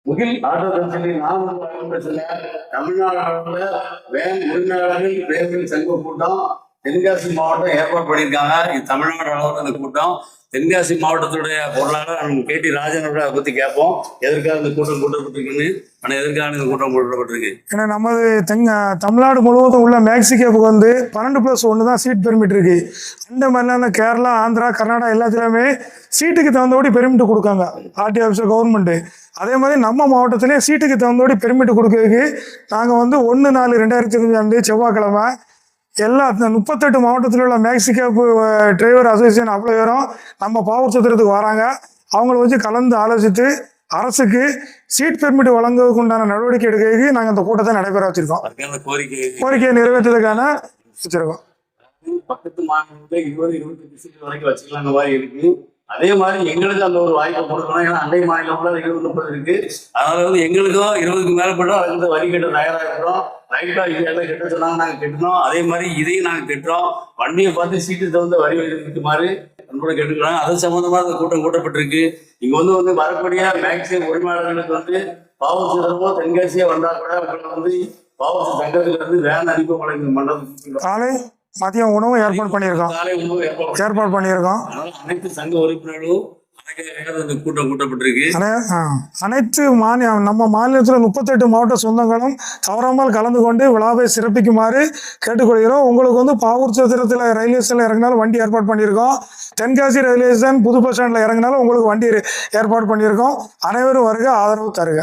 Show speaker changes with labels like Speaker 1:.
Speaker 1: முகில் auto company Namakkal Tamil Nadu அளவில் van உரிமையாளர்கள் டிரைவர்கள் சங்க கூட்டம் தென்காசி மாவட்டம் ஏற்பாடு பண்ணியிருக்காங்க. இது தமிழ்நாடு அளவில் அந்த கூட்டம். தென்காசி மாவட்டத்துடைய பொருளாளர் KT ராஜனோட அதை பற்றி கேட்போம். எதற்காக இந்த கூட்டம் கூட்டப்பட்டிருக்குன்னு, ஆனால் எதற்காக இந்த கூட்டம் கூட்டப்பட்டிருக்கு?
Speaker 2: ஏன்னா நமது தமிழ்நாடு முழுவதும் உள்ள மேக்சிகேப்புக்கு வந்து 12+1 தான் சீட் பெர்மிட் இருக்கு. அந்த மாதிரிலாம் கேரளா, ஆந்திரா, கர்நாடகா எல்லாத்துலேயுமே சீட்டுக்கு தகுந்தபடி பெர்மிட் கொடுக்காங்க ஆர்டி ஆஃபீஸர் கவர்மெண்ட்டு. அதே மாதிரி நம்ம மாவட்டத்திலே சீட்டுக்கு தகுந்தபடி பெர்மிட் கொடுக்கறதுக்கு நாங்கள் வந்து 1/4/2025 செவ்வாய்க்கிழமை எல்லா 38 மாவட்டத்தில் உள்ள மேக்சிகேப் டிரைவர் அசோசியேஷன் அவ்வளோ பேரும் நம்ம பாவூர் சத்திரத்துக்கு வராங்க. அவங்கள வச்சு கலந்து ஆலோசித்து அரசுக்கு சீட் பெர்மிட் வழங்குவதற்கு உண்டான நடவடிக்கை எடுக்கிறதுக்கு நாங்கள் இந்த கூட்டத்தை நடைபெற வச்சிருக்கோம். கோரிக்கையை நிறைவேற்றுறதுக்கான வச்சிருக்கோம்.
Speaker 1: பக்கத்து மாநிலத்தில் 20-25 சீட் வரைக்கும் வச்சுக்கலாம் மாதிரி இருக்கு. அதே மாதிரி எங்களுக்கு அந்த ஒரு வாய்ப்பை கொடுக்கணும். ஏன்னா அண்டை மாநிலம்ல 20-30 இருக்கு. அதனால வந்து எங்களுக்கும் 20க்கு மேற்பட்டோம் அதுக்கு வரி கட்ட தயாராக இருக்கிறோம். ரைட்டா இதெல்லாம் கெட்ட சொன்னாங்க, நாங்கள் கெட்டணும். அதே மாதிரி இதையும் நாங்கள் கெட்டுறோம். வண்டியை பார்த்து சீட்டு தகுந்த வரி வைக்குமாறு அன்போட கேட்டுக்கிறோம். அது சம்பந்தமா இந்த கூட்டம் கூட்டப்பட்டிருக்கு. இங்க வந்து வரக்கூடிய மேக்சிமம் உரிமையாளர்களுக்கு வந்து பாவூர் சத்திரமோ தென்காசியோ வந்தா கூட உங்களை வந்து பாவூர் சங்கத்துல இருந்து வேன் அனுப்பி வழங்கும் மண்டபம்
Speaker 2: மதியம் உணவு ஏற்பாடு பண்ணியிருக்கோம்.
Speaker 1: அனைத்து சங்க உறுப்பினர்களும் கூட்டம் கூட்டப்பட்டிருக்கு.
Speaker 2: அனைத்து நம்ம மாநிலத்தில் 38 மாவட்ட சொந்தங்களும் தவறாமல் கலந்து கொண்டு விழாவை சிறப்பிக்குமாறு கேட்டுக்கொள்கிறோம். உங்களுக்கு வந்து பாவூர் சத்திரத்தில் ரயில்வே ஸ்டேஷன்ல இறங்கினாலும் வண்டி ஏற்பாடு பண்ணியிருக்கோம். தென்காசி ரயில்வே ஸ்டேஷன் புது பஸ் ஸ்டாண்டில் இறங்கினாலும் உங்களுக்கு வண்டி ஏற்பாடு பண்ணியிருக்கோம். அனைவரும் வருக, ஆதரவு தருக.